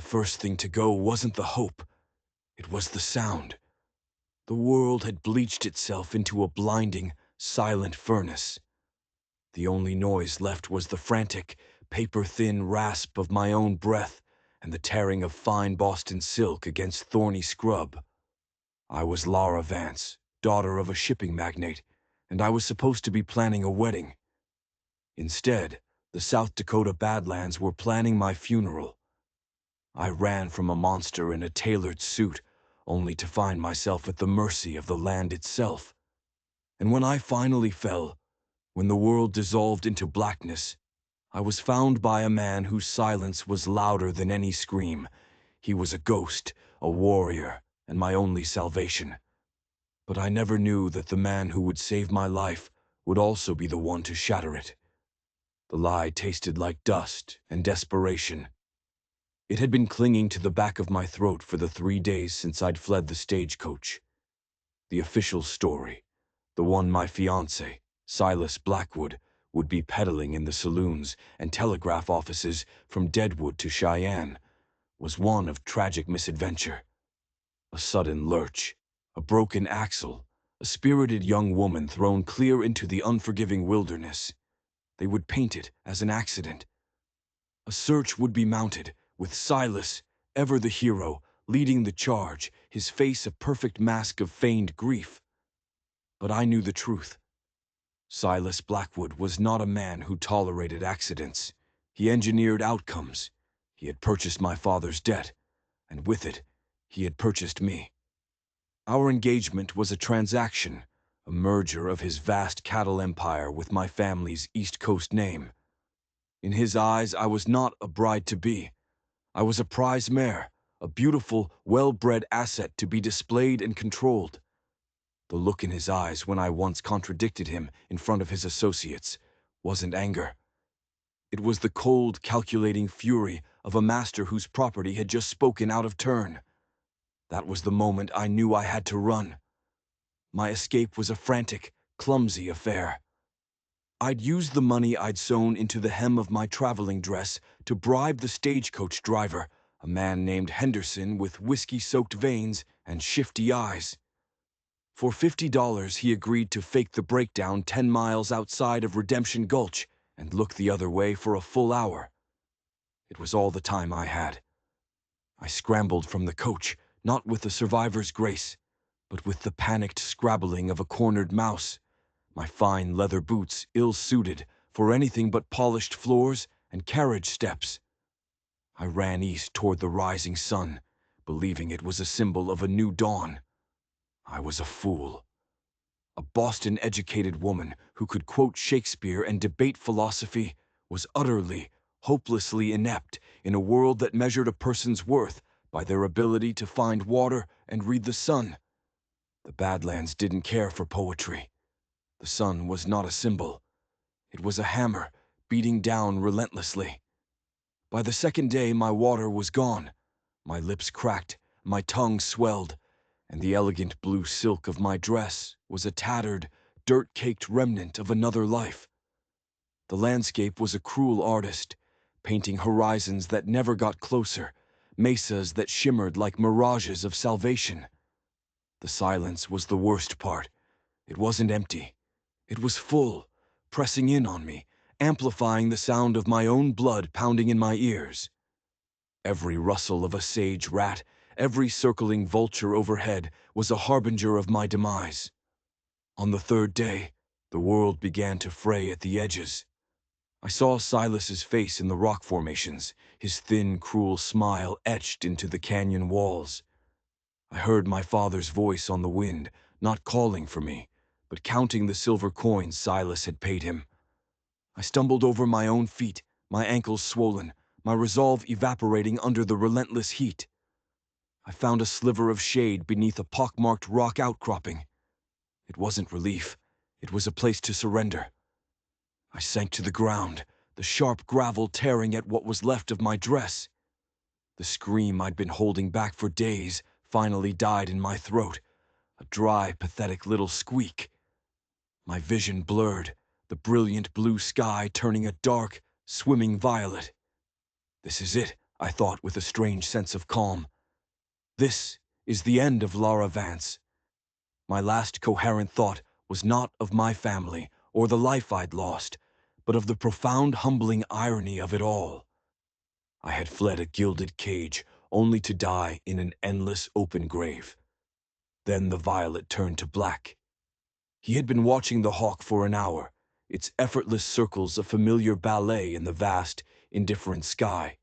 first thing to go wasn't the hope, it was the sound. The world had bleached itself into a blinding, silent furnace. The only noise left was the frantic, paper-thin rasp of my own breath and the tearing of fine Boston silk against thorny scrub. I was Lara Vance, daughter of a shipping magnate, and I was supposed to be planning a wedding. Instead, the South Dakota Badlands were planning my funeral. I ran from a monster in a tailored suit, only to find myself at the mercy of the land itself. And when I finally fell, when the world dissolved into blackness, I was found by a man whose silence was louder than any scream. He was a ghost, a warrior, and my only salvation. But I never knew that the man who would save my life would also be the one to shatter it. The lie tasted like dust and desperation. It had been clinging to the back of my throat for the 3 days since I'd fled the stagecoach. The official story, the one my fiancé, Silas Blackwood, would be peddling in the saloons and telegraph offices from Deadwood to Cheyenne, was one of tragic misadventure. A sudden lurch, a broken axle, a spirited young woman thrown clear into the unforgiving wilderness. They would paint it as an accident. A search would be mounted, with Silas, ever the hero, leading the charge, his face a perfect mask of feigned grief. But I knew the truth. Silas Blackwood was not a man who tolerated accidents. He engineered outcomes. He had purchased my father's debt, and with it, he had purchased me. Our engagement was a transaction, a merger of his vast cattle empire with my family's East Coast name. In his eyes, I was not a bride-to-be. I was a prize mare, a beautiful, well-bred asset to be displayed and controlled. The look in his eyes when I once contradicted him in front of his associates wasn't anger. It was the cold, calculating fury of a master whose property had just spoken out of turn. That was the moment I knew I had to run. My escape was a frantic, clumsy affair. I'd used the money I'd sewn into the hem of my traveling dress to bribe the stagecoach driver, a man named Henderson with whiskey-soaked veins and shifty eyes. For $50, he agreed to fake the breakdown 10 miles outside of Redemption Gulch and look the other way for a full hour. It was all the time I had. I scrambled from the coach, not with the survivor's grace, but with the panicked scrabbling of a cornered mouse, my fine leather boots ill-suited for anything but polished floors and carriage steps. I ran east toward the rising sun, believing it was a symbol of a new dawn. I was a fool. A Boston-educated woman who could quote Shakespeare and debate philosophy was utterly, hopelessly inept in a world that measured a person's worth by their ability to find water and read the sun. The Badlands didn't care for poetry. The sun was not a symbol. It was a hammer, beating down relentlessly. By the second day, my water was gone. My lips cracked, my tongue swelled, and the elegant blue silk of my dress was a tattered, dirt-caked remnant of another life. The landscape was a cruel artist, painting horizons that never got closer, mesas that shimmered like mirages of salvation. The silence was the worst part. It wasn't empty. It was full, pressing in on me, amplifying the sound of my own blood pounding in my ears. Every rustle of a sage rat, every circling vulture overhead was a harbinger of my demise. On the third day, the world began to fray at the edges. I saw Silas's face in the rock formations, his thin, cruel smile etched into the canyon walls. I heard my father's voice on the wind, not calling for me, but counting the silver coins Silas had paid him. I stumbled over my own feet, my ankles swollen, my resolve evaporating under the relentless heat. I found a sliver of shade beneath a pockmarked rock outcropping. It wasn't relief. It was a place to surrender. I sank to the ground, the sharp gravel tearing at what was left of my dress. The scream I'd been holding back for days finally died in my throat, a dry, pathetic little squeak. My vision blurred, the brilliant blue sky turning a dark, swimming violet. This is it, I thought with a strange sense of calm. This is the end of Lara Vance. My last coherent thought was not of my family or the life I'd lost, but of the profound humbling irony of it all. I had fled a gilded cage, only to die in an endless open grave. Then the violet turned to black. He had been watching the hawk for an hour, its effortless circles a familiar ballet in the vast, indifferent sky.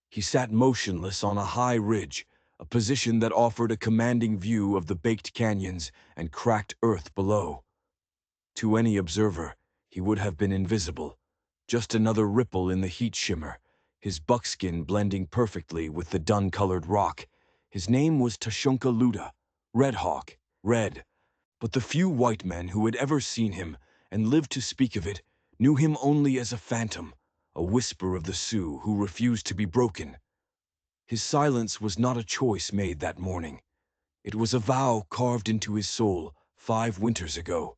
He sat motionless on a high ridge, a position that offered a commanding view of the baked canyons and cracked earth below. To any observer, he would have been invisible, just another ripple in the heat shimmer, his buckskin blending perfectly with the dun-colored rock. His name was Tashunka Luda, Red Hawk, red. But the few white men who had ever seen him and lived to speak of it knew him only as a phantom, a whisper of the Sioux who refused to be broken. His silence was not a choice made that morning. It was a vow carved into his soul 5 winters ago.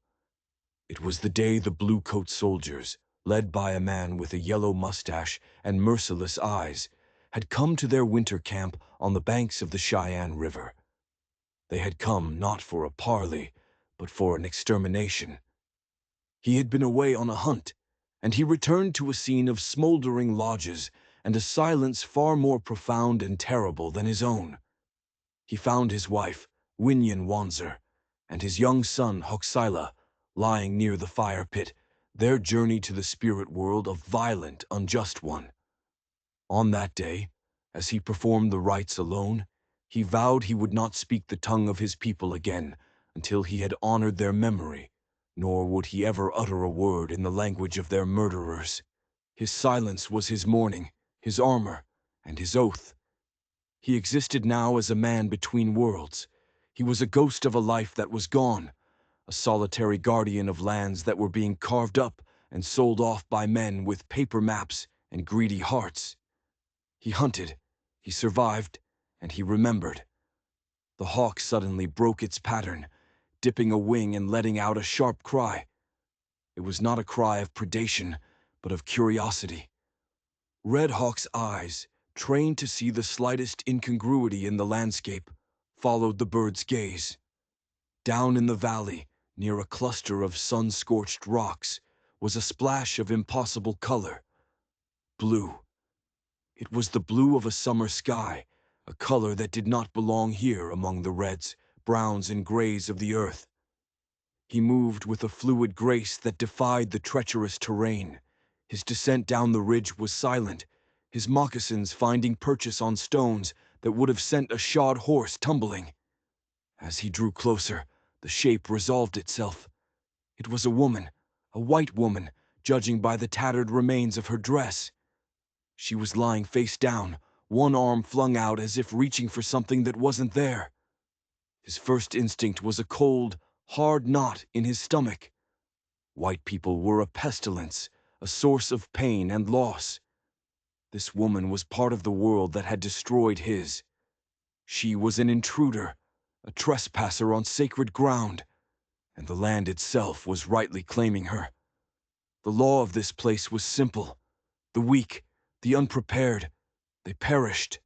It was the day the blue-coat soldiers, led by a man with a yellow mustache and merciless eyes, had come to their winter camp on the banks of the Cheyenne River. They had come not for a parley, but for an extermination. He had been away on a hunt, and he returned to a scene of smoldering lodges and a silence far more profound and terrible than his own. He found his wife, Winyan Wanzer, and his young son, Hoxila, lying near the fire pit, their journey to the spirit world a violent, unjust one. On that day, as he performed the rites alone, he vowed he would not speak the tongue of his people again until he had honored their memory, nor would he ever utter a word in the language of their murderers. His silence was his mourning, his armor, and his oath. He existed now as a man between worlds. He was a ghost of a life that was gone, a solitary guardian of lands that were being carved up and sold off by men with paper maps and greedy hearts. He hunted, he survived, and he remembered. The hawk suddenly broke its pattern, dipping a wing and letting out a sharp cry. It was not a cry of predation, but of curiosity. Red Hawk's eyes, trained to see the slightest incongruity in the landscape, followed the bird's gaze. Down in the valley, near a cluster of sun-scorched rocks, was a splash of impossible color. Blue. It was the blue of a summer sky, a color that did not belong here among the reds, browns, and grays of the earth. He moved with a fluid grace that defied the treacherous terrain. His descent down the ridge was silent, his moccasins finding purchase on stones that would have sent a shod horse tumbling. As he drew closer, the shape resolved itself. It was a woman, a white woman, judging by the tattered remains of her dress. She was lying face down, one arm flung out as if reaching for something that wasn't there. His first instinct was a cold, hard knot in his stomach. White people were a pestilence, a source of pain and loss. This woman was part of the world that had destroyed his. She was an intruder, a trespasser on sacred ground, and the land itself was rightly claiming her. The law of this place was simple. The weak, the unprepared, they perished.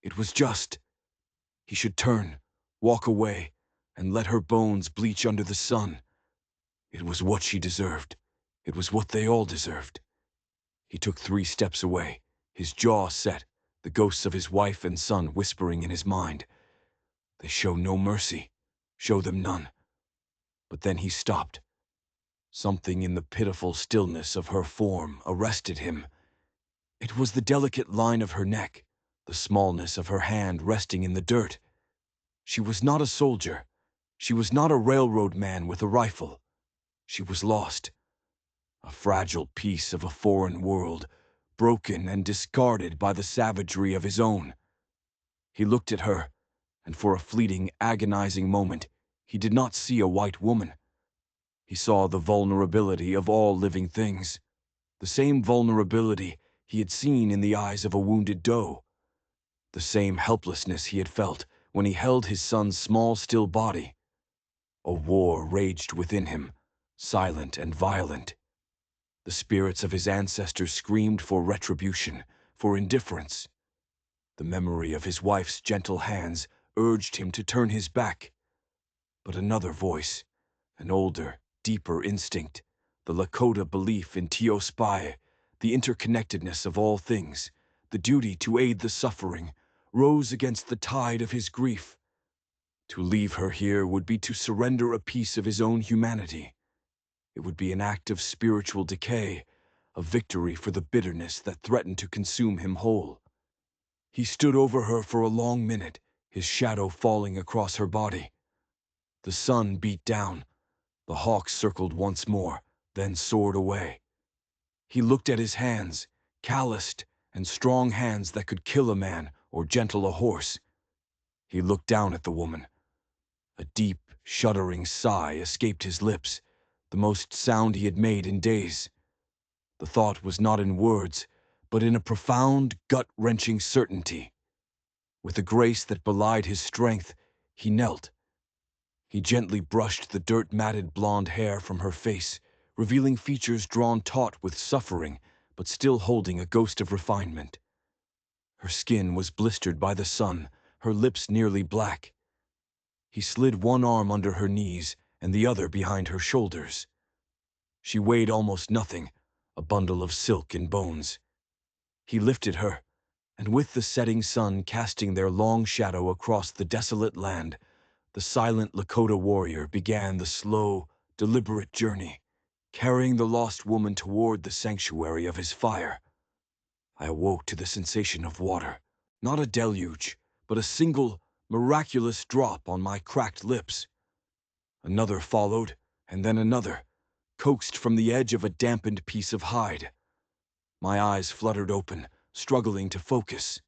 It was just. He should turn, walk away, and let her bones bleach under the sun. It was what she deserved. It was what they all deserved. He took 3 steps away, his jaw set, the ghosts of his wife and son whispering in his mind. They show no mercy. Show them none. But then he stopped. Something in the pitiful stillness of her form arrested him. It was the delicate line of her neck, the smallness of her hand resting in the dirt. She was not a soldier. She was not a railroad man with a rifle. She was lost. A fragile piece of a foreign world, broken and discarded by the savagery of his own. He looked at her, and for a fleeting, agonizing moment, he did not see a white woman. He saw the vulnerability of all living things, the same vulnerability he had seen in the eyes of a wounded doe, the same helplessness he had felt when he held his son's small, still body. A war raged within him, silent and violent. The spirits of his ancestors screamed for retribution, for indifference. The memory of his wife's gentle hands urged him to turn his back. But another voice, an older, deeper instinct, the Lakota belief in Teospai, the interconnectedness of all things, the duty to aid the suffering, rose against the tide of his grief. To leave her here would be to surrender a piece of his own humanity. It would be an act of spiritual decay, a victory for the bitterness that threatened to consume him whole. He stood over her for a long minute, his shadow falling across her body. The sun beat down. The hawk circled once more, then soared away. He looked at his hands, calloused and strong hands that could kill a man or gentle a horse. He looked down at the woman. A deep, shuddering sigh escaped his lips, the most sound he had made in days. The thought was not in words, but in a profound, gut-wrenching certainty. With a grace that belied his strength, he knelt. He gently brushed the dirt-matted blonde hair from her face, revealing features drawn taut with suffering, but still holding a ghost of refinement. Her skin was blistered by the sun, her lips nearly black. He slid one arm under her knees and the other behind her shoulders. She weighed almost nothing, a bundle of silk and bones. He lifted her, and with the setting sun casting their long shadow across the desolate land, the silent Lakota warrior began the slow, deliberate journey, carrying the lost woman toward the sanctuary of his fire. I awoke to the sensation of water, not a deluge, but a single, miraculous drop on my cracked lips. Another followed, and then another, coaxed from the edge of a dampened piece of hide. My eyes fluttered open, struggling to focus.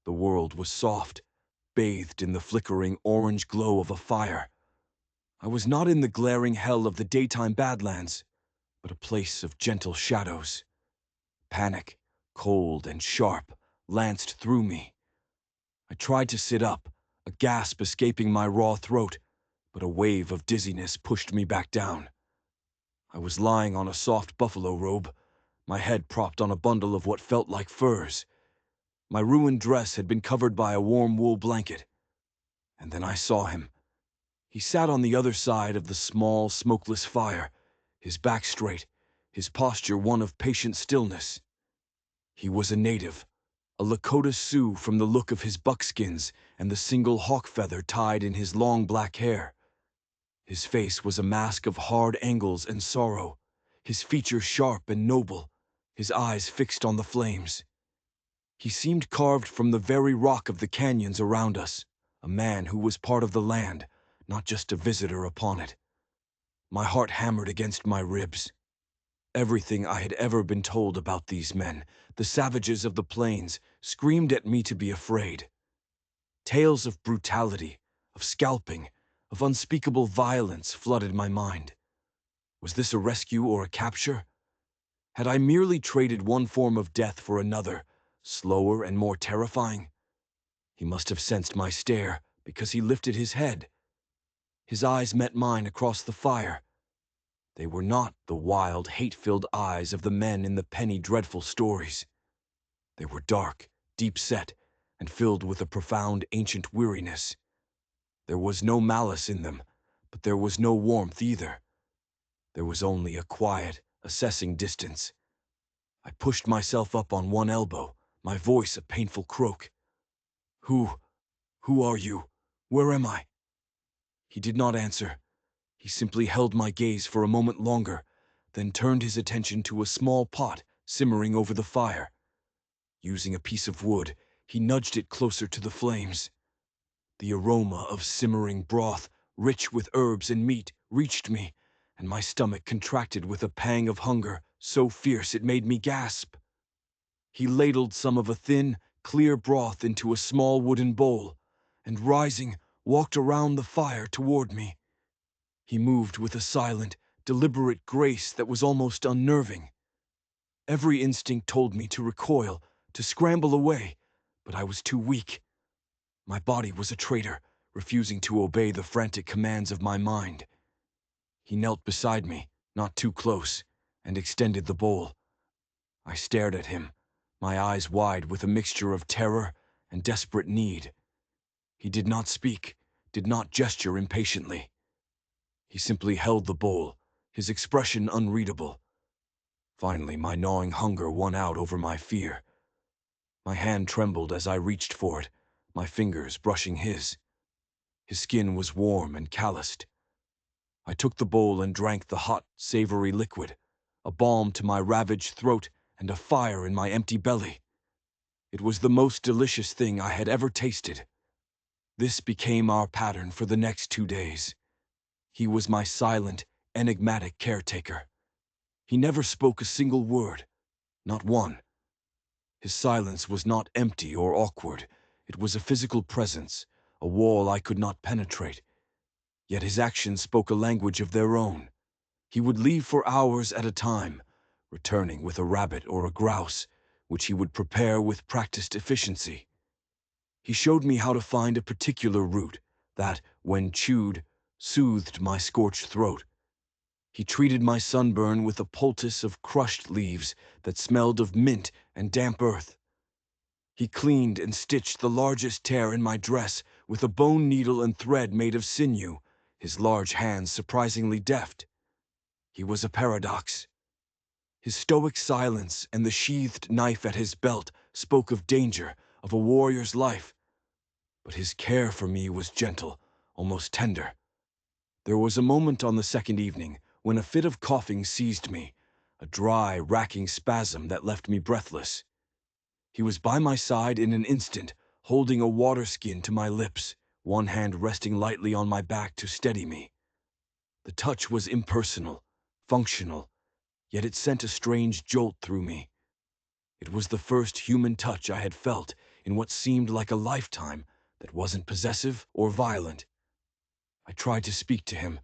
The world was soft, bathed in the flickering orange glow of a fire. I was not in the glaring hell of the daytime Badlands, but a place of gentle shadows. Panic, cold and sharp, lanced through me. I tried to sit up, a gasp escaping my raw throat, but a wave of dizziness pushed me back down. I was lying on a soft buffalo robe, my head propped on a bundle of what felt like furs. My ruined dress had been covered by a warm wool blanket. And then I saw him. He sat on the other side of the small, smokeless fire, his back straight, his posture one of patient stillness. He was a native, a Lakota Sioux from the look of his buckskins and the single hawk feather tied in his long black hair. His face was a mask of hard angles and sorrow, his features sharp and noble, his eyes fixed on the flames. He seemed carved from the very rock of the canyons around us, a man who was part of the land, not just a visitor upon it. My heart hammered against my ribs. Everything I had ever been told about these men, the savages of the plains, screamed at me to be afraid. Tales of brutality, of scalping, of unspeakable violence flooded my mind. Was this a rescue or a capture? Had I merely traded one form of death for another, slower and more terrifying? He must have sensed my stare, because he lifted his head. His eyes met mine across the fire. They were not the wild, hate-filled eyes of the men in the penny dreadful stories. They were dark, deep-set, and filled with a profound ancient weariness. There was no malice in them, but there was no warmth either. There was only a quiet, assessing distance. I pushed myself up on one elbow, my voice a painful croak. Who are you? Where am I?" He did not answer. He simply held my gaze for a moment longer, then turned his attention to a small pot simmering over the fire. Using a piece of wood, he nudged it closer to the flames. The aroma of simmering broth, rich with herbs and meat, reached me, and my stomach contracted with a pang of hunger so fierce it made me gasp. He ladled some of a thin, clear broth into a small wooden bowl, and rising, walked around the fire toward me. He moved with a silent, deliberate grace that was almost unnerving. Every instinct told me to recoil, to scramble away, but I was too weak. My body was a traitor, refusing to obey the frantic commands of my mind. He knelt beside me, not too close, and extended the bowl. I stared at him, my eyes wide with a mixture of terror and desperate need. He did not speak, did not gesture impatiently. He simply held the bowl, his expression unreadable. Finally, my gnawing hunger won out over my fear. My hand trembled as I reached for it, my fingers brushing his. His skin was warm and calloused. I took the bowl and drank the hot, savory liquid, a balm to my ravaged throat and a fire in my empty belly. It was the most delicious thing I had ever tasted. This became our pattern for the next 2 days. He was my silent, enigmatic caretaker. He never spoke a single word, not one. His silence was not empty or awkward. It was a physical presence, a wall I could not penetrate. Yet his actions spoke a language of their own. He would leave for hours at a time, returning with a rabbit or a grouse, which he would prepare with practiced efficiency. He showed me how to find a particular root that, when chewed, soothed my scorched throat. He treated my sunburn with a poultice of crushed leaves that smelled of mint and damp earth. He cleaned and stitched the largest tear in my dress with a bone needle and thread made of sinew, his large hands surprisingly deft. He was a paradox. His stoic silence and the sheathed knife at his belt spoke of danger, of a warrior's life. But his care for me was gentle, almost tender. There was a moment on the second evening when a fit of coughing seized me, a dry, racking spasm that left me breathless. He was by my side in an instant, holding a water skin to my lips, one hand resting lightly on my back to steady me. The touch was impersonal, functional, yet it sent a strange jolt through me. It was the first human touch I had felt in what seemed like a lifetime that wasn't possessive or violent. I tried to speak to him,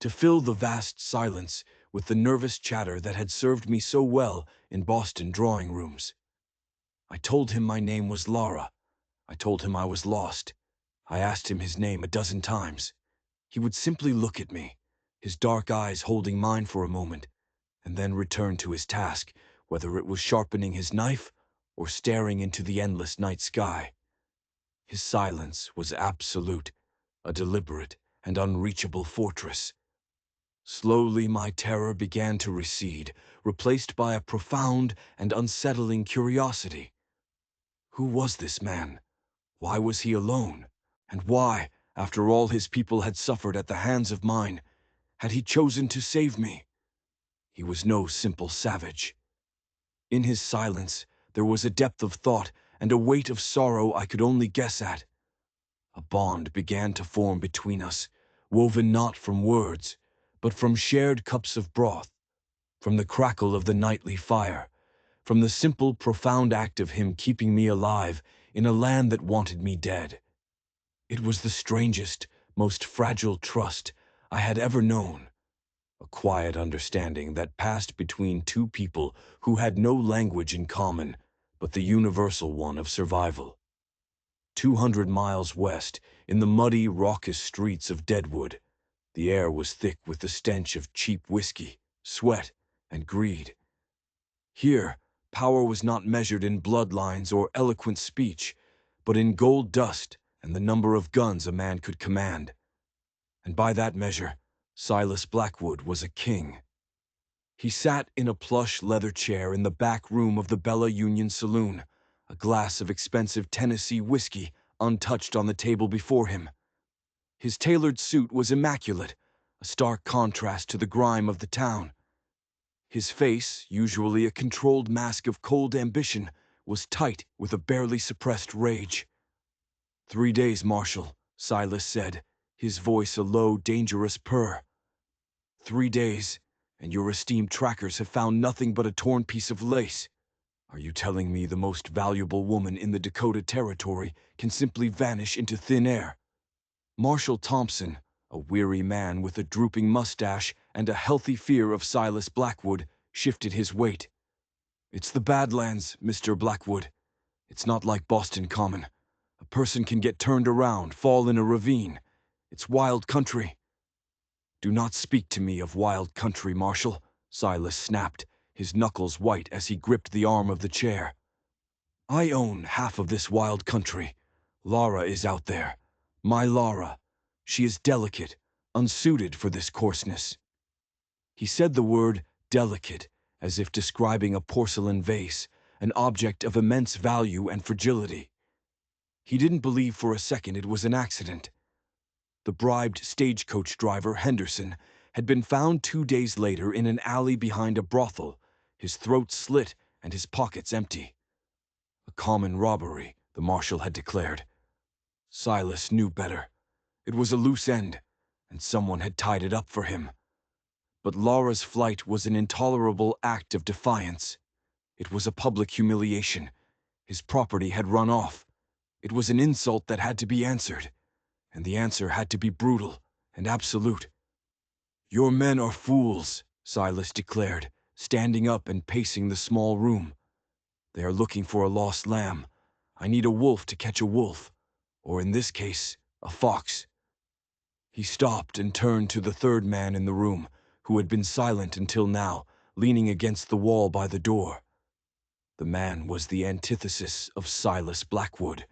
to fill the vast silence with the nervous chatter that had served me so well in Boston drawing rooms. I told him my name was Lara. I told him I was lost. I asked him his name a dozen times. He would simply look at me, his dark eyes holding mine for a moment, and then return to his task, whether it was sharpening his knife or staring into the endless night sky. His silence was absolute, a deliberate and unreachable fortress. Slowly my terror began to recede, replaced by a profound and unsettling curiosity. Who was this man? Why was he alone? And why, after all his people had suffered at the hands of mine, had he chosen to save me? He was no simple savage. In his silence, there was a depth of thought and a weight of sorrow I could only guess at. A bond began to form between us, woven not from words, but from shared cups of broth, from the crackle of the nightly fire, from the simple, profound act of him keeping me alive in a land that wanted me dead. It was the strangest, most fragile trust I had ever known, a quiet understanding that passed between two people who had no language in common but the universal one of survival. 200 miles west, in the muddy, raucous streets of Deadwood, the air was thick with the stench of cheap whiskey, sweat, and greed. Here, power was not measured in bloodlines or eloquent speech, but in gold dust and the number of guns a man could command. And by that measure, Silas Blackwood was a king. He sat in a plush leather chair in the back room of the Bella Union Saloon, a glass of expensive Tennessee whiskey untouched on the table before him. His tailored suit was immaculate, a stark contrast to the grime of the town. His face, usually a controlled mask of cold ambition, was tight with a barely suppressed rage. "3 days, Marshal," Silas said, his voice a low, dangerous purr. "3 days, and your esteemed trackers have found nothing but a torn piece of lace. Are you telling me the most valuable woman in the Dakota Territory can simply vanish into thin air?" Marshal Thompson, a weary man with a drooping mustache and a healthy fear of Silas Blackwood, shifted his weight. "It's the Badlands, Mr. Blackwood. It's not like Boston Common. A person can get turned around, fall in a ravine. It's wild country." "Do not speak to me of wild country, Marshal," Silas snapped, his knuckles white as he gripped the arm of the chair. I own half of this wild country. Lara is out there. My Lara. She is delicate, unsuited for this coarseness." He said the word delicate as if describing a porcelain vase, an object of immense value and fragility. He didn't believe for a second it was an accident. The bribed stagecoach driver, Henderson, had been found 2 days later in an alley behind a brothel, his throat slit and his pockets empty. A common robbery, the marshal had declared. Silas knew better. It was a loose end, and someone had tied it up for him. But Lara's flight was an intolerable act of defiance. It was a public humiliation. His property had run off. It was an insult that had to be answered, and the answer had to be brutal and absolute. "Your men are fools," Silas declared, standing up and pacing the small room. "They are looking for a lost lamb. I need a wolf to catch a wolf, or in this case, a fox." He stopped and turned to the third man in the room, who had been silent until now, leaning against the wall by the door. The man was the antithesis of Silas Blackwood.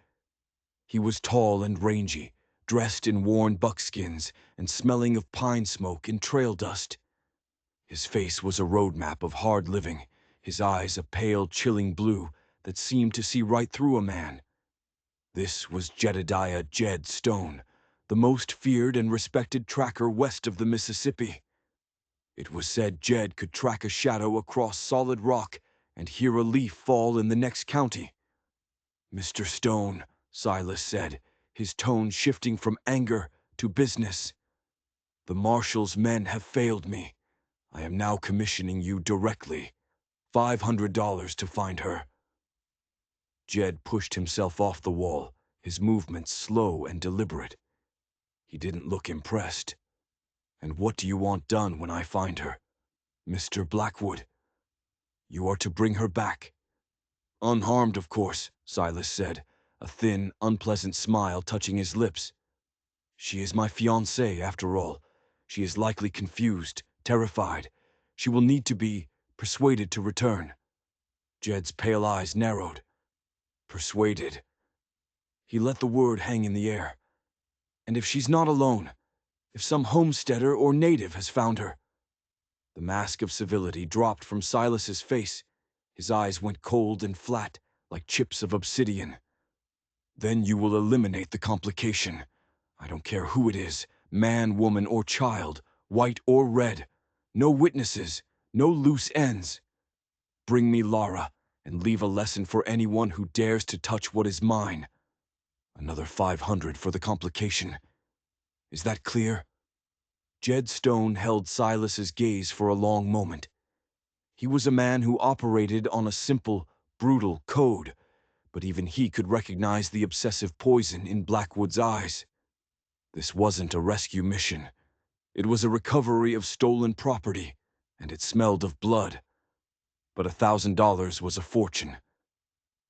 He was tall and rangy, dressed in worn buckskins and smelling of pine smoke and trail dust. His face was a roadmap of hard living, his eyes a pale, chilling blue that seemed to see right through a man. This was Jedediah "Jed" Stone, the most feared and respected tracker west of the Mississippi. It was said Jed could track a shadow across solid rock and hear a leaf fall in the next county. "Mr. Stone," Silas said, his tone shifting from anger to business, "the marshal's men have failed me. I am now commissioning you directly. $500 to find her." Jed pushed himself off the wall, his movements slow and deliberate. He didn't look impressed. "And what do you want done when I find her, Mr. Blackwood?" "You are to bring her back." "Unharmed, of course," Silas said, a thin, unpleasant smile touching his lips. "She is my fiancée, after all. She is likely confused, terrified. She will need to be persuaded to return." Jed's pale eyes narrowed. "Persuaded." He let the word hang in the air. "And if she's not alone? If some homesteader or native has found her?" The mask of civility dropped from Silas's face. His eyes went cold and flat, like chips of obsidian. "Then you will eliminate the complication. I don't care who it is, man, woman, or child, white or red. No witnesses, no loose ends. Bring me Lara, and leave a lesson for anyone who dares to touch what is mine. Another 500 for the complication. Is that clear?" Jed Stone held Silas's gaze for a long moment. He was a man who operated on a simple, brutal code, but even he could recognize the obsessive poison in Blackwood's eyes. This wasn't a rescue mission. It was a recovery of stolen property, and it smelled of blood. But $1,000 was a fortune.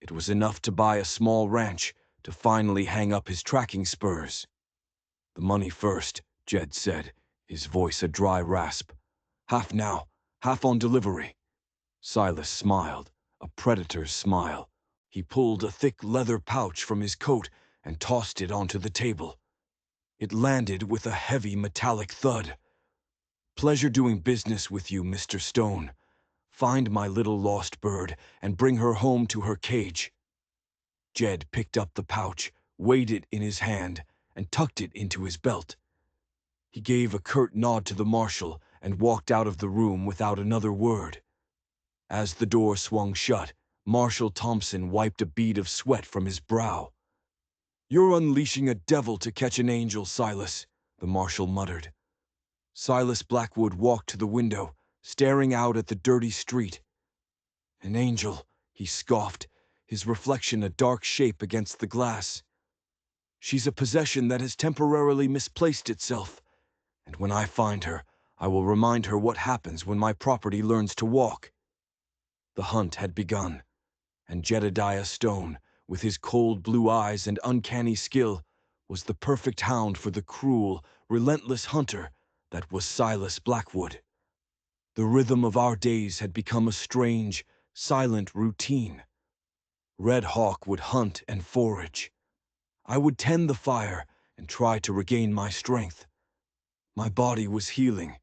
It was enough to buy a small ranch, to finally hang up his tracking spurs. "The money first," Jed said, his voice a dry rasp. "Half now, half on delivery." Silas smiled, a predator's smile. He pulled a thick leather pouch from his coat and tossed it onto the table. It landed with a heavy metallic thud. "Pleasure doing business with you, Mr. Stone. Find my little lost bird and bring her home to her cage." Jed picked up the pouch, weighed it in his hand, and tucked it into his belt. He gave a curt nod to the marshal and walked out of the room without another word. As the door swung shut, Marshal Thompson wiped a bead of sweat from his brow. "You're unleashing a devil to catch an angel, Silas," the marshal muttered. Silas Blackwood walked to the window, staring out at the dirty street. "An angel," he scoffed, his reflection a dark shape against the glass. "She's a possession that has temporarily misplaced itself, and when I find her, I will remind her what happens when my property learns to walk." The hunt had begun, and Jedediah Stone, with his cold blue eyes and uncanny skill, was the perfect hound for the cruel, relentless hunter that was Silas Blackwood. The rhythm of our days had become a strange, silent routine. Red Hawk would hunt and forage. I would tend the fire and try to regain my strength. My body was healing,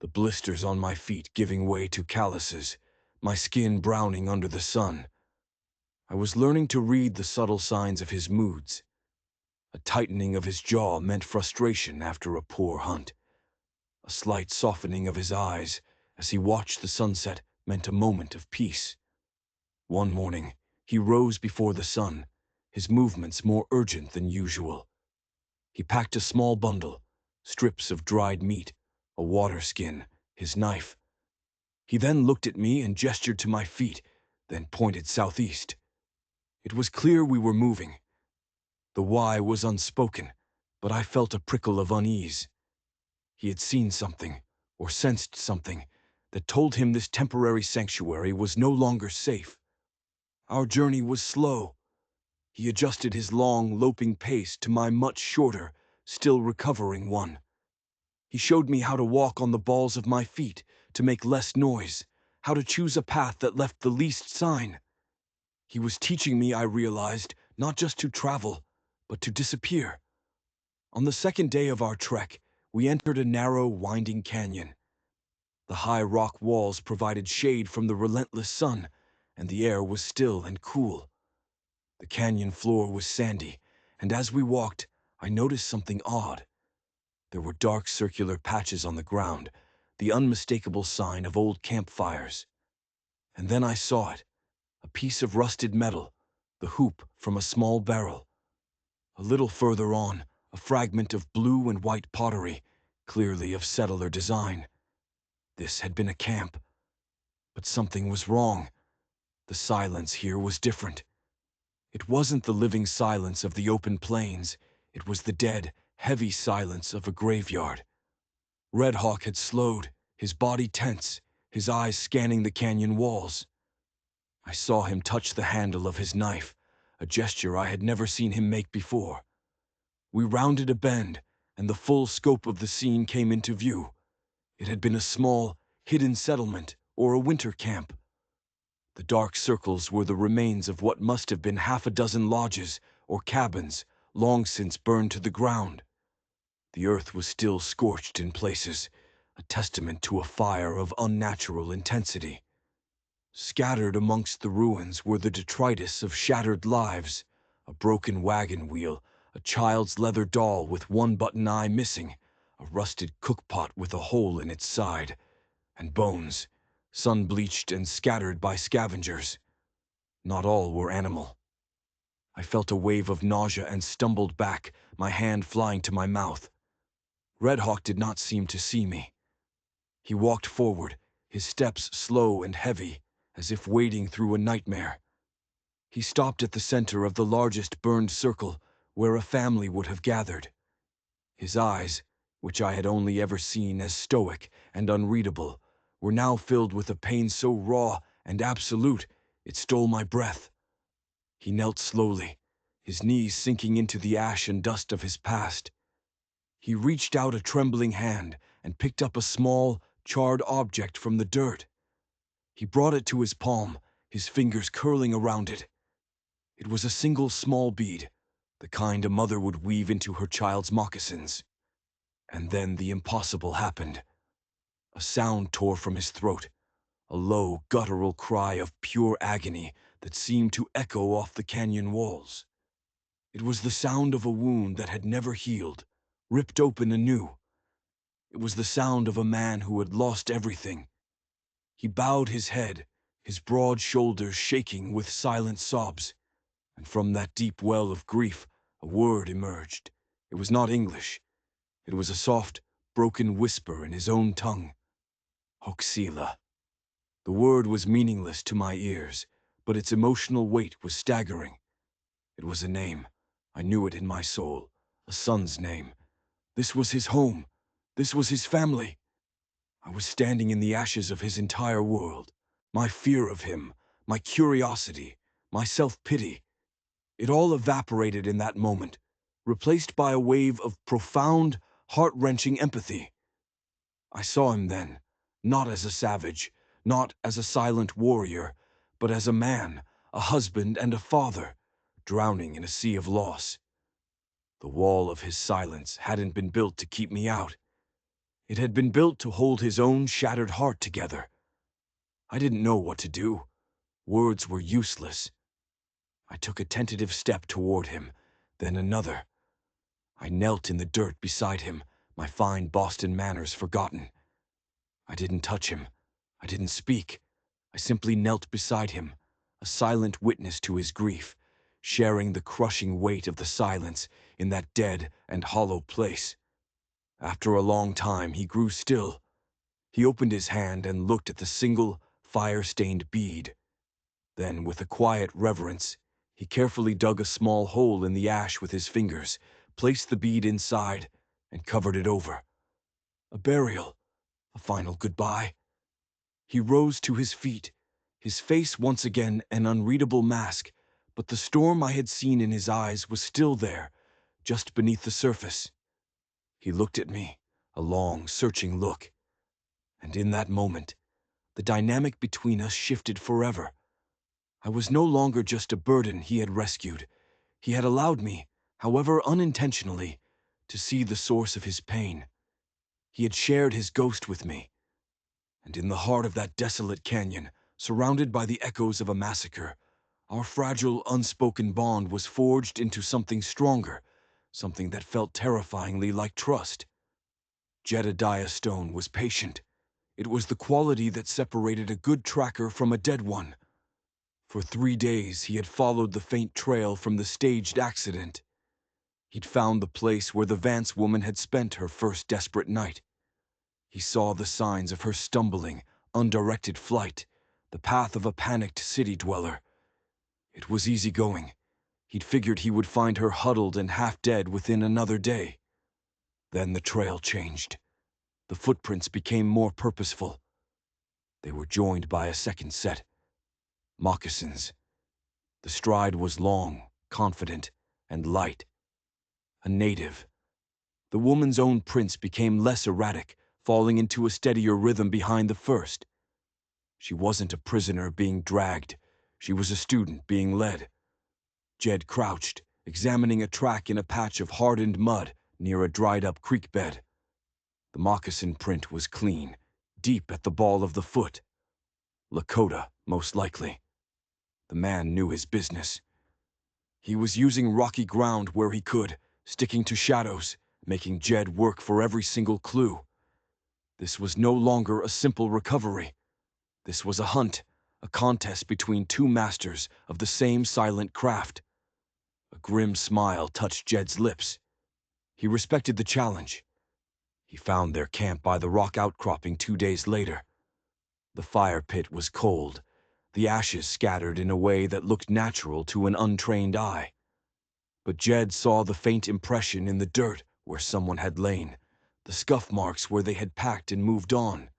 the blisters on my feet giving way to calluses, my skin browning under the sun. I was learning to read the subtle signs of his moods. A tightening of his jaw meant frustration after a poor hunt. A slight softening of his eyes as he watched the sunset meant a moment of peace. One morning, he rose before the sun, his movements more urgent than usual. He packed a small bundle, strips of dried meat, a water skin, his knife. He then looked at me and gestured to my feet, then pointed southeast. It was clear we were moving. The why was unspoken, but I felt a prickle of unease. He had seen something, or sensed something, that told him this temporary sanctuary was no longer safe. Our journey was slow. He adjusted his long, loping pace to my much shorter, still recovering one. He showed me how to walk on the balls of my feet, to make less noise, how to choose a path that left the least sign. He was teaching me, I realized, not just to travel, but to disappear. On the second day of our trek, we entered a narrow, winding canyon. The high rock walls provided shade from the relentless sun, and the air was still and cool. The canyon floor was sandy, and as we walked, I noticed something odd. There were dark circular patches on the ground, the unmistakable sign of old campfires. And then I saw it, a piece of rusted metal, the hoop from a small barrel. A little further on, a fragment of blue and white pottery, clearly of settler design. This had been a camp. But something was wrong. The silence here was different. It wasn't the living silence of the open plains. It was the dead, heavy silence of a graveyard. Red Hawk had slowed, his body tense, his eyes scanning the canyon walls. I saw him touch the handle of his knife, a gesture I had never seen him make before. We rounded a bend, and the full scope of the scene came into view. It had been a small, hidden settlement or a winter camp. The dark circles were the remains of what must have been half a dozen lodges or cabins, long since burned to the ground. The earth was still scorched in places, a testament to a fire of unnatural intensity. Scattered amongst the ruins were the detritus of shattered lives, a broken wagon wheel, a child's leather doll with one button eye missing, a rusted cookpot with a hole in its side, and bones, sun-bleached and scattered by scavengers. Not all were animal. I felt a wave of nausea and stumbled back, my hand flying to my mouth. Red Hawk did not seem to see me. He walked forward, his steps slow and heavy, as if wading through a nightmare. He stopped at the center of the largest burned circle, where a family would have gathered. His eyes, which I had only ever seen as stoic and unreadable, were now filled with a pain so raw and absolute it stole my breath. He knelt slowly, his knees sinking into the ash and dust of his past. He reached out a trembling hand and picked up a small, charred object from the dirt. He brought it to his palm, his fingers curling around it. It was a single small bead, the kind a mother would weave into her child's moccasins. And then the impossible happened. A sound tore from his throat, a low, guttural cry of pure agony that seemed to echo off the canyon walls. It was the sound of a wound that had never healed, ripped open anew. It was the sound of a man who had lost everything. He bowed his head, his broad shoulders shaking with silent sobs, and from that deep well of grief a word emerged. It was not English. It was a soft, broken whisper in his own tongue. Hoxila. The word was meaningless to my ears, but its emotional weight was staggering. It was a name. I knew it in my soul. A son's name. This was his home. This was his family. I was standing in the ashes of his entire world. My fear of him, my curiosity, my self-pity. It all evaporated in that moment, replaced by a wave of profound, heart-wrenching empathy. I saw him then, not as a savage, not as a silent warrior, but as a man, a husband and a father, drowning in a sea of loss. The wall of his silence hadn't been built to keep me out. It had been built to hold his own shattered heart together. I didn't know what to do. Words were useless. I took a tentative step toward him, then another. I knelt in the dirt beside him, my fine Boston manners forgotten. I didn't touch him. I didn't speak. I simply knelt beside him, a silent witness to his grief, sharing the crushing weight of the silence in that dead and hollow place. After a long time, he grew still. He opened his hand and looked at the single, fire-stained bead. Then, with a quiet reverence, he carefully dug a small hole in the ash with his fingers, placed the bead inside, and covered it over. A burial, a final goodbye. He rose to his feet, his face once again an unreadable mask, but the storm I had seen in his eyes was still there, just beneath the surface. He looked at me, a long, searching look. And in that moment, the dynamic between us shifted forever. I was no longer just a burden he had rescued. He had allowed me, however unintentionally, to see the source of his pain. He had shared his ghost with me. And in the heart of that desolate canyon, surrounded by the echoes of a massacre, our fragile, unspoken bond was forged into something stronger, something that felt terrifyingly like trust. Jedediah Stone was patient. It was the quality that separated a good tracker from a dead one. For 3 days, he had followed the faint trail from the staged accident. He'd found the place where the Vance woman had spent her first desperate night. He saw the signs of her stumbling, undirected flight, the path of a panicked city dweller. It was easy going. He'd figured he would find her huddled and half-dead within another day. Then the trail changed. The footprints became more purposeful. They were joined by a second set. Moccasins. The stride was long, confident, and light. A native. The woman's own prints became less erratic, falling into a steadier rhythm behind the first. She wasn't a prisoner being dragged. She was a student being led. Jed crouched, examining a track in a patch of hardened mud near a dried-up creek bed. The moccasin print was clean, deep at the ball of the foot. Lakota, most likely. The man knew his business. He was using rocky ground where he could, sticking to shadows, making Jed work for every single clue. This was no longer a simple recovery. This was a hunt, a contest between two masters of the same silent craft. A grim smile touched Jed's lips. He respected the challenge. He found their camp by the rock outcropping 2 days later. The fire pit was cold, the ashes scattered in a way that looked natural to an untrained eye. But Jed saw the faint impression in the dirt where someone had lain, the scuff marks where they had packed and moved on.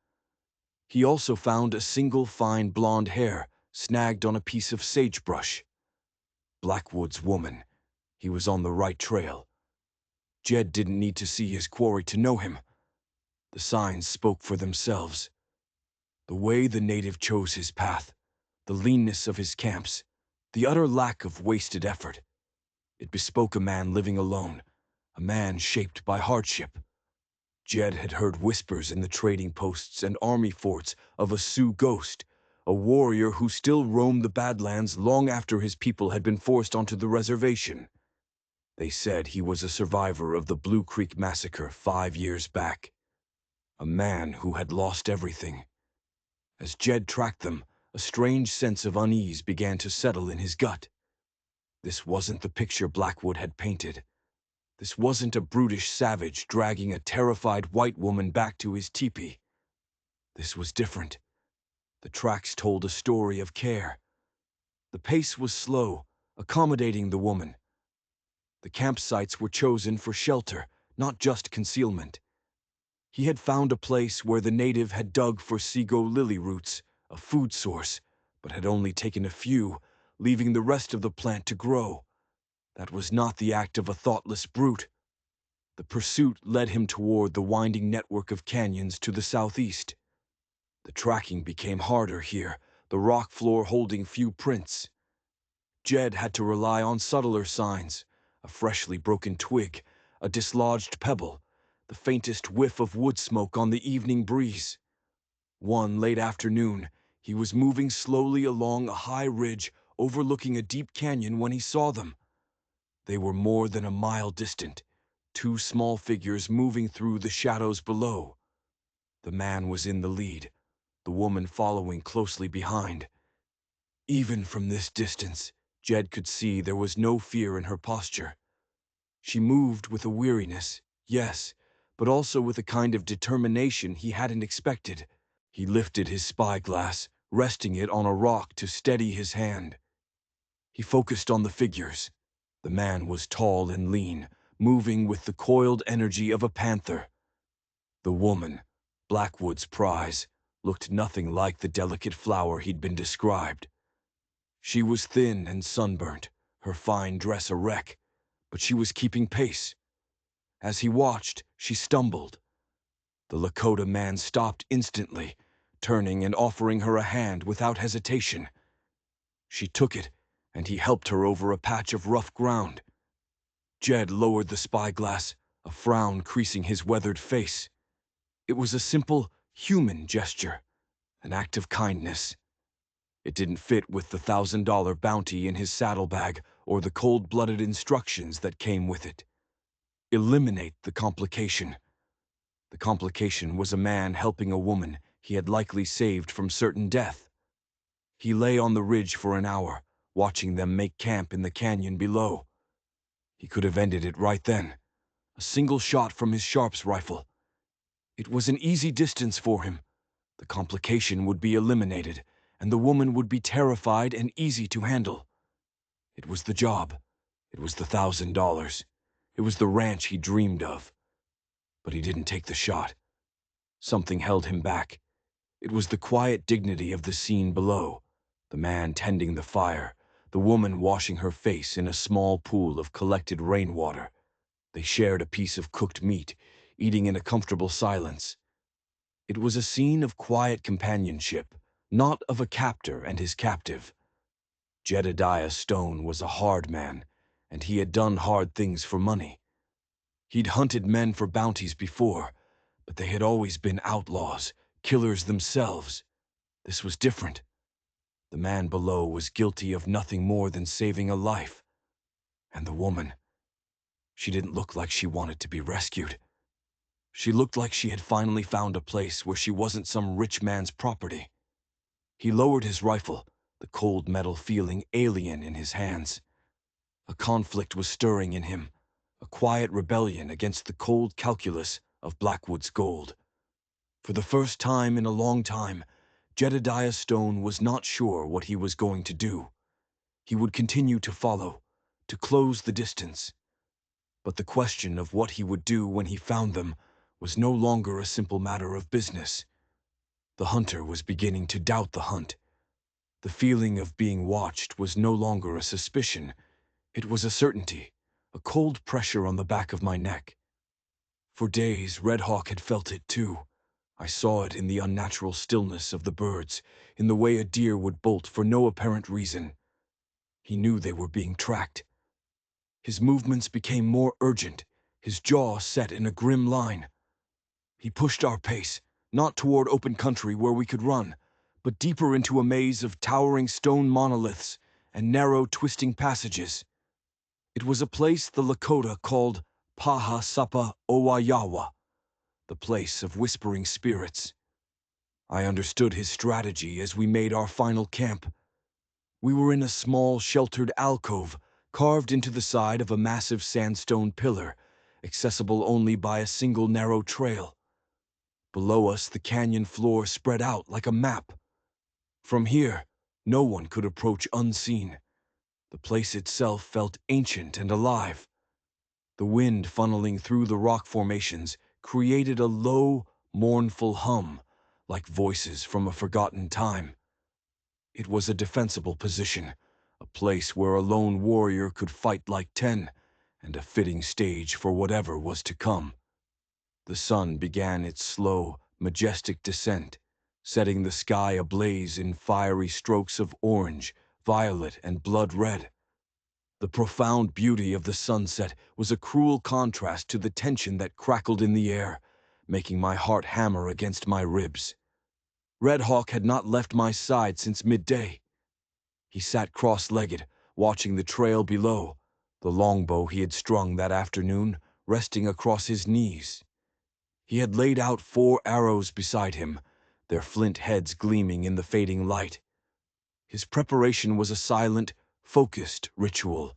He also found a single fine blonde hair snagged on a piece of sagebrush. Blackwood's woman. He was on the right trail. Jed didn't need to see his quarry to know him. The signs spoke for themselves. The way the native chose his path, the leanness of his camps, the utter lack of wasted effort. It bespoke a man living alone, a man shaped by hardship. Jed had heard whispers in the trading posts and army forts of a Sioux ghost, a warrior who still roamed the Badlands long after his people had been forced onto the reservation. They said he was a survivor of the Blue Creek Massacre 5 years back. A man who had lost everything. As Jed tracked them, a strange sense of unease began to settle in his gut. This wasn't the picture Blackwood had painted. This wasn't a brutish savage dragging a terrified white woman back to his teepee. This was different. The tracks told a story of care. The pace was slow, accommodating the woman. The campsites were chosen for shelter, not just concealment. He had found a place where the native had dug for sego lily roots, a food source, but had only taken a few, leaving the rest of the plant to grow. That was not the act of a thoughtless brute. The pursuit led him toward the winding network of canyons to the southeast. The tracking became harder here, the rock floor holding few prints. Jed had to rely on subtler signs: a freshly broken twig, a dislodged pebble, the faintest whiff of wood smoke on the evening breeze. One late afternoon, he was moving slowly along a high ridge overlooking a deep canyon when he saw them. They were more than a mile distant, two small figures moving through the shadows below. The man was in the lead, the woman following closely behind. Even from this distance, Jed could see there was no fear in her posture. She moved with a weariness, yes, but also with a kind of determination he hadn't expected. He lifted his spyglass, resting it on a rock to steady his hand. He focused on the figures. The man was tall and lean, moving with the coiled energy of a panther. The woman, Blackwood's prize, looked nothing like the delicate flower he'd been described. She was thin and sunburnt, her fine dress a wreck, but she was keeping pace. As he watched, she stumbled. The Lakota man stopped instantly, turning and offering her a hand without hesitation. She took it, and he helped her over a patch of rough ground. Jed lowered the spyglass, a frown creasing his weathered face. It was a simple, human gesture, an act of kindness. It didn't fit with the $1,000 bounty in his saddlebag or the cold-blooded instructions that came with it. Eliminate the complication. The complication was a man helping a woman he had likely saved from certain death. He lay on the ridge for an hour, watching them make camp in the canyon below. He could have ended it right then. A single shot from his sharps rifle. It was an easy distance for him. The complication would be eliminated, and the woman would be terrified and easy to handle. It was the job. It was the $1,000. It was the ranch he dreamed of. But he didn't take the shot. Something held him back. It was the quiet dignity of the scene below. The man tending the fire, the woman washing her face in a small pool of collected rainwater. They shared a piece of cooked meat, eating in a comfortable silence. It was a scene of quiet companionship, not of a captor and his captive. Jedediah Stone was a hard man, and he had done hard things for money. He'd hunted men for bounties before, but they had always been outlaws, killers themselves. This was different. The man below was guilty of nothing more than saving a life. And the woman, she didn't look like she wanted to be rescued. She looked like she had finally found a place where she wasn't some rich man's property. He lowered his rifle, the cold metal feeling alien in his hands. A conflict was stirring in him, a quiet rebellion against the cold calculus of Blackwood's gold. For the first time in a long time, Jedediah Stone was not sure what he was going to do. He would continue to follow, to close the distance. But the question of what he would do when he found them was no longer a simple matter of business. The hunter was beginning to doubt the hunt. The feeling of being watched was no longer a suspicion. It was a certainty, a cold pressure on the back of my neck. For days, Red Hawk had felt it too. I saw it in the unnatural stillness of the birds, in the way a deer would bolt for no apparent reason. He knew they were being tracked. His movements became more urgent, his jaw set in a grim line. He pushed our pace, not toward open country where we could run, but deeper into a maze of towering stone monoliths and narrow, twisting passages. It was a place the Lakota called Paha Sapa Owayawa, the place of whispering spirits. I understood his strategy as we made our final camp. We were in a small, sheltered alcove carved into the side of a massive sandstone pillar, accessible only by a single narrow trail. Below us, the canyon floor spread out like a map. From here, no one could approach unseen. The place itself felt ancient and alive. The wind funneling through the rock formations created a low, mournful hum, like voices from a forgotten time. It was a defensible position, a place where a lone warrior could fight like 10, and a fitting stage for whatever was to come. The sun began its slow, majestic descent, setting the sky ablaze in fiery strokes of orange, violet, and blood red. The profound beauty of the sunset was a cruel contrast to the tension that crackled in the air, making my heart hammer against my ribs. Red Hawk had not left my side since midday. He sat cross-legged, watching the trail below, the longbow he had strung that afternoon resting across his knees. He had laid out 4 arrows beside him, their flint heads gleaming in the fading light. His preparation was a silent, focused ritual,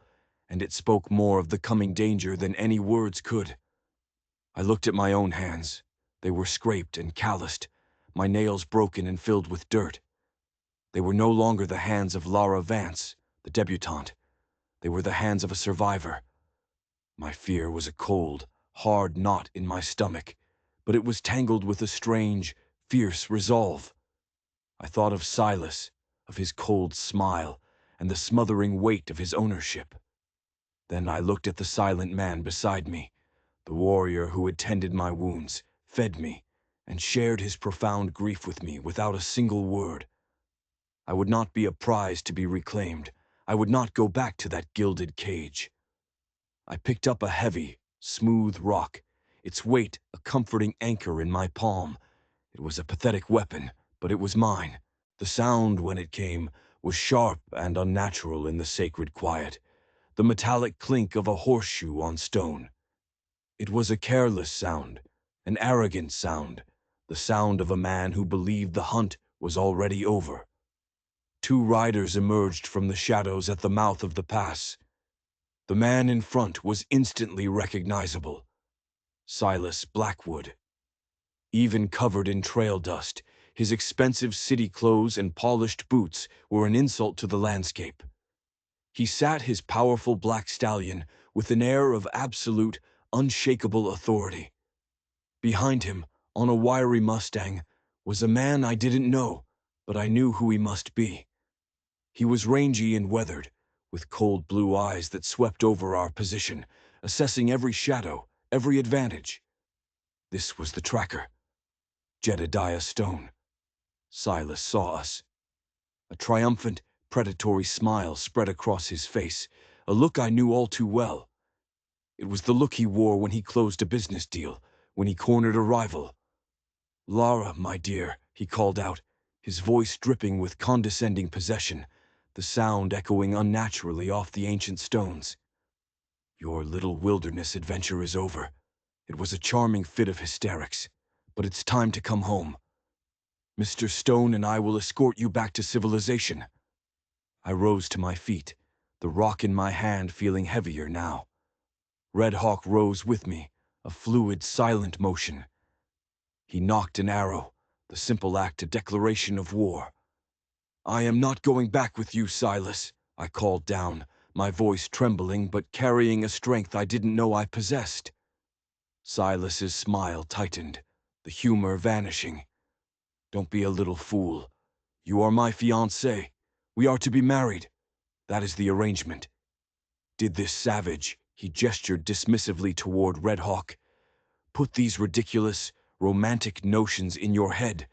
and it spoke more of the coming danger than any words could. I looked at my own hands. They were scraped and calloused, my nails broken and filled with dirt. They were no longer the hands of Lara Vance, the debutante. They were the hands of a survivor. My fear was a cold, hard knot in my stomach, but it was tangled with a strange, fierce resolve. I thought of Silas, of his cold smile, and the smothering weight of his ownership. Then I looked at the silent man beside me, the warrior who had tended my wounds, fed me, and shared his profound grief with me without a single word. I would not be a prize to be reclaimed. I would not go back to that gilded cage. I picked up a heavy, smooth rock, its weight a comforting anchor in my palm. It was a pathetic weapon, but it was mine. The sound, when it came, was sharp and unnatural in the sacred quiet, the metallic clink of a horseshoe on stone. It was a careless sound, an arrogant sound, the sound of a man who believed the hunt was already over. 2 riders emerged from the shadows at the mouth of the pass. The man in front was instantly recognizable. Silas Blackwood. Even covered in trail dust, his expensive city clothes and polished boots were an insult to the landscape. He sat his powerful black stallion with an air of absolute, unshakable authority. Behind him, on a wiry Mustang, was a man I didn't know, but I knew who he must be. He was rangy and weathered, with cold blue eyes that swept over our position, assessing every shadow, every advantage. This was the tracker, Jedediah Stone. Silas saw us. A triumphant, predatory smile spread across his face, a look I knew all too well. It was the look he wore when he closed a business deal, when he cornered a rival. "Lara, my dear," he called out, his voice dripping with condescending possession, the sound echoing unnaturally off the ancient stones. "Your little wilderness adventure is over. It was a charming fit of hysterics, but it's time to come home. Mr. Stone and I will escort you back to civilization." I rose to my feet, the rock in my hand feeling heavier now. Red Hawk rose with me, a fluid, silent motion. He nocked an arrow, the simple act a declaration of war. "I am not going back with you, Silas," I called down, my voice trembling but carrying a strength I didn't know I possessed. Silas's smile tightened, the humor vanishing. "Don't be a little fool. You are my fiancée. We are to be married. That is the arrangement. Did this savage," he gestured dismissively toward Red Hawk, "put these ridiculous, romantic notions in your head?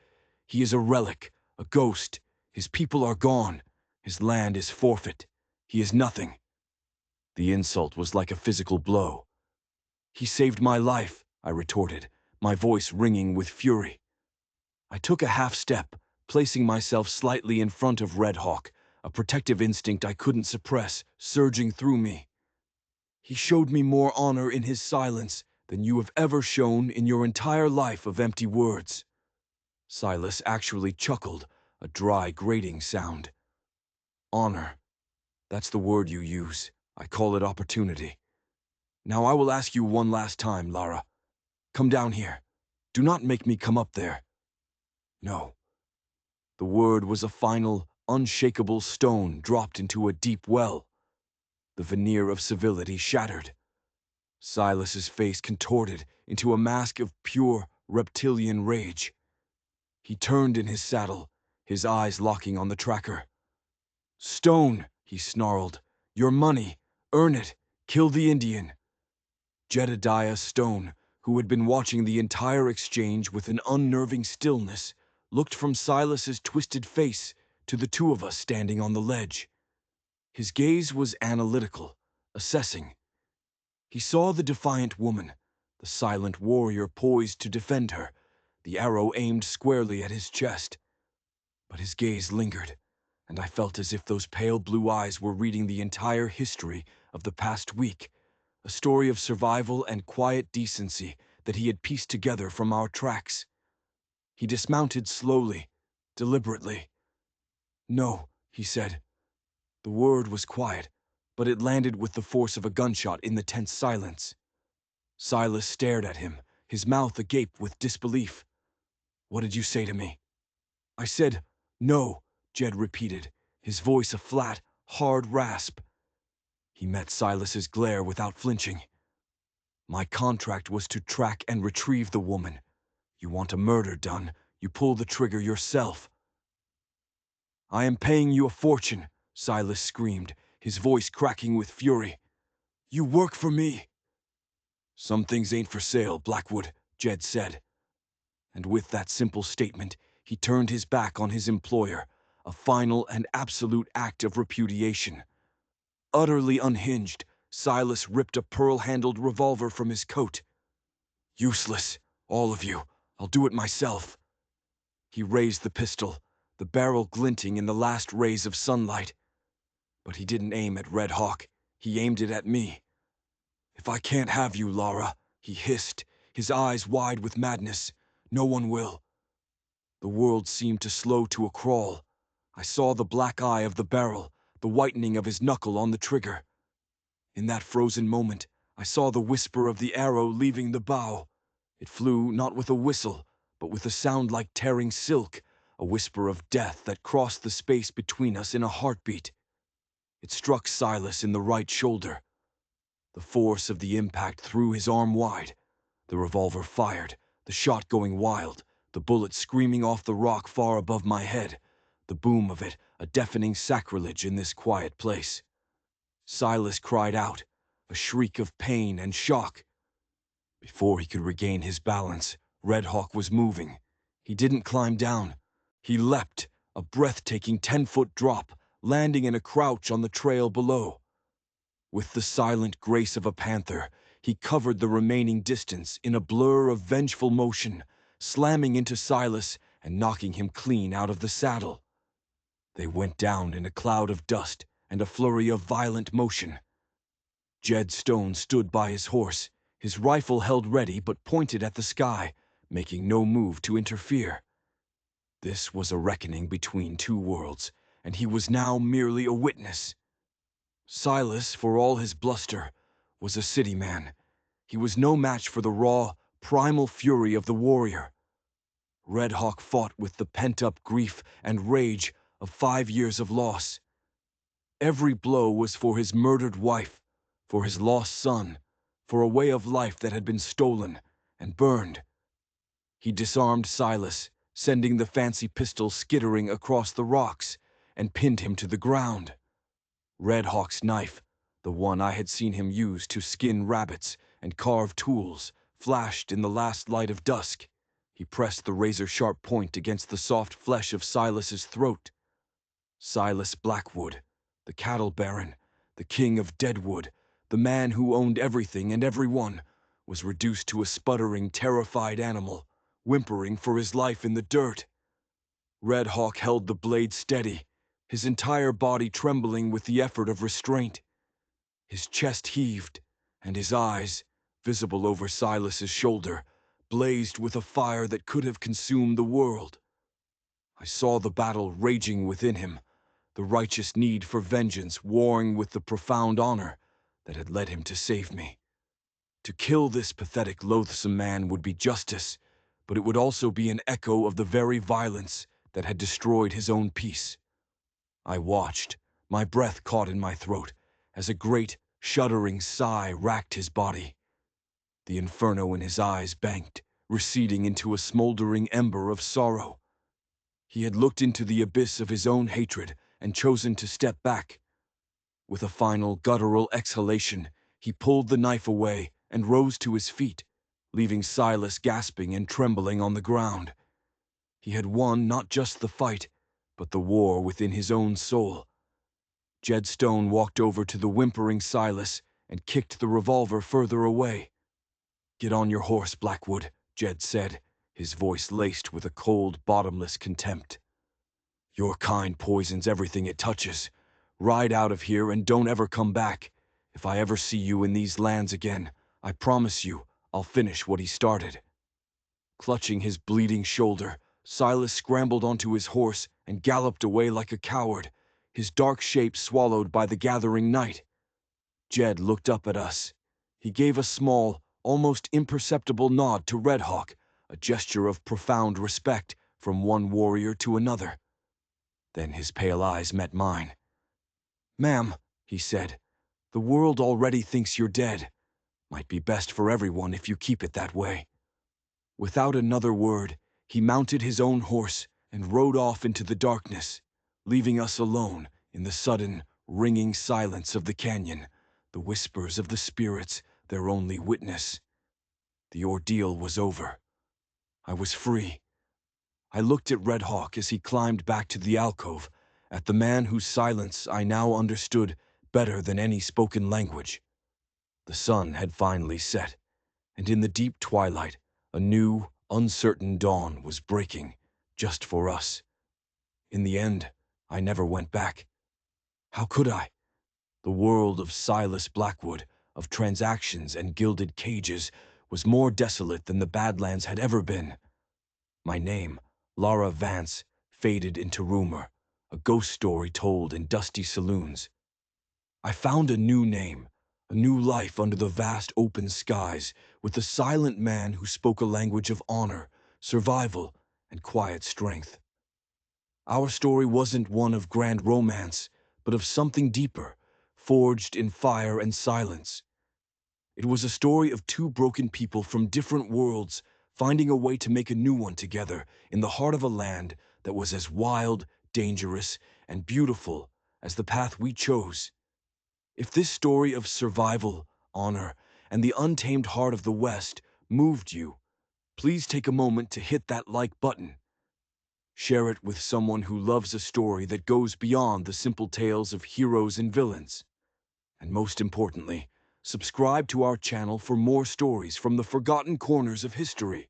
He is a relic, a ghost. His people are gone. His land is forfeit. He is nothing." The insult was like a physical blow. "He saved my life," I retorted, my voice ringing with fury. I took a half step, placing myself slightly in front of Red Hawk, a protective instinct I couldn't suppress, surging through me. "He showed me more honor in his silence than you have ever shown in your entire life of empty words." Silas actually chuckled, a dry, grating sound. "Honor. That's the word you use. I call it opportunity. Now I will ask you one last time, Lara. Come down here. Do not make me come up there." No. The word was a final, unshakable stone dropped into a deep well. The veneer of civility shattered. Silas's face contorted into a mask of pure, reptilian rage. He turned in his saddle, his eyes locking on the tracker. "Stone," he snarled, "your money. Earn it. Kill the Indian." Jedediah Stone, who had been watching the entire exchange with an unnerving stillness, looked from Silas's twisted face to the 2 of us standing on the ledge. His gaze was analytical, assessing. He saw the defiant woman, the silent warrior poised to defend her, the arrow aimed squarely at his chest. But his gaze lingered, and I felt as if those pale blue eyes were reading the entire history of the past week, a story of survival and quiet decency that he had pieced together from our tracks. He dismounted slowly, deliberately. "No," he said. The word was quiet, but it landed with the force of a gunshot in the tense silence. Silas stared at him, his mouth agape with disbelief. "What did you say to me?" "I said, no," Jed repeated, his voice a flat, hard rasp. He met Silas's glare without flinching. "My contract was to track and retrieve the woman. You want a murder done, you pull the trigger yourself." "I am paying you a fortune," Silas screamed, his voice cracking with fury. "You work for me." "Some things ain't for sale, Blackwood," Jed said. And with that simple statement, he turned his back on his employer, a final and absolute act of repudiation. Utterly unhinged, Silas ripped a pearl-handled revolver from his coat. "Useless, all of you. I'll do it myself." He raised the pistol, the barrel glinting in the last rays of sunlight. But he didn't aim at Red Hawk. He aimed it at me. "If I can't have you, Lara," he hissed, his eyes wide with madness, "no one will." The world seemed to slow to a crawl. I saw the black eye of the barrel, the whitening of his knuckle on the trigger. In that frozen moment, I saw the whisper of the arrow leaving the bow. It flew not with a whistle, but with a sound like tearing silk, a whisper of death that crossed the space between us in a heartbeat. It struck Silas in the right shoulder. The force of the impact threw his arm wide. The revolver fired, the shot going wild, the bullet screaming off the rock far above my head, the boom of it a deafening sacrilege in this quiet place. Silas cried out, a shriek of pain and shock. Before he could regain his balance, Red Hawk was moving. He didn't climb down. He leapt, a breathtaking 10-foot drop, landing in a crouch on the trail below. With the silent grace of a panther, he covered the remaining distance in a blur of vengeful motion, slamming into Silas and knocking him clean out of the saddle. They went down in a cloud of dust and a flurry of violent motion. Jed Stone stood by his horse, his rifle held ready but pointed at the sky, making no move to interfere. This was a reckoning between two worlds, and he was now merely a witness. Silas, for all his bluster, was a city man. He was no match for the raw, primal fury of the warrior. Red Hawk fought with the pent-up grief and rage of 5 years of loss. Every blow was for his murdered wife, for his lost son, for a way of life that had been stolen and burned. He disarmed Silas, sending the fancy pistol skittering across the rocks, and pinned him to the ground. Red Hawk's knife, the one I had seen him use to skin rabbits and carve tools, flashed in the last light of dusk. He pressed the razor-sharp point against the soft flesh of Silas's throat. Silas Blackwood, the cattle baron, the king of Deadwood, the man who owned everything and everyone, was reduced to a sputtering, terrified animal, whimpering for his life in the dirt. Red Hawk held the blade steady, his entire body trembling with the effort of restraint. His chest heaved, and his eyes, visible over Silas's shoulder, blazed with a fire that could have consumed the world. I saw the battle raging within him, the righteous need for vengeance warring with the profound honor that had led him to save me. To kill this pathetic, loathsome man would be justice, but it would also be an echo of the very violence that had destroyed his own peace. I watched, my breath caught in my throat, as a great, shuddering sigh racked his body. The inferno in his eyes banked, receding into a smoldering ember of sorrow. He had looked into the abyss of his own hatred and chosen to step back. With a final guttural exhalation, he pulled the knife away and rose to his feet, leaving Silas gasping and trembling on the ground. He had won not just the fight, but the war within his own soul. Jed Stone walked over to the whimpering Silas and kicked the revolver further away. "Get on your horse, Blackwood," Jed said, his voice laced with a cold, bottomless contempt. "Your kind poisons everything it touches. Ride out of here and don't ever come back. If I ever see you in these lands again, I promise you I'll finish what he started." Clutching his bleeding shoulder, Silas scrambled onto his horse and galloped away like a coward, his dark shape swallowed by the gathering night. Jed looked up at us. He gave a small, almost imperceptible nod to Red Hawk, a gesture of profound respect from one warrior to another. Then his pale eyes met mine. "Ma'am," he said, "the world already thinks you're dead. Might be best for everyone if you keep it that way." Without another word, he mounted his own horse and rode off into the darkness, leaving us alone in the sudden, ringing silence of the canyon, the whispers of the spirits their only witness. The ordeal was over. I was free. I looked at Red Hawk as he climbed back to the alcove, at the man whose silence I now understood better than any spoken language. The sun had finally set, and in the deep twilight, a new, uncertain dawn was breaking, just for us. In the end, I never went back. How could I? The world of Silas Blackwood, of transactions and gilded cages, was more desolate than the Badlands had ever been. My name, Lara Vance, faded into rumor, a ghost story told in dusty saloons. I found a new name, a new life under the vast open skies, with a silent man who spoke a language of honor, survival, and quiet strength. Our story wasn't one of grand romance, but of something deeper, forged in fire and silence. It was a story of two broken people from different worlds, finding a way to make a new one together in the heart of a land that was as wild, dangerous, and beautiful as the path we chose. If this story of survival, honor, and the untamed heart of the West moved you, please take a moment to hit that like button. Share it with someone who loves a story that goes beyond the simple tales of heroes and villains. And most importantly, subscribe to our channel for more stories from the forgotten corners of history.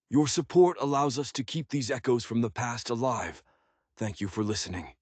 Your support allows us to keep these echoes from the past alive. Thank you for listening.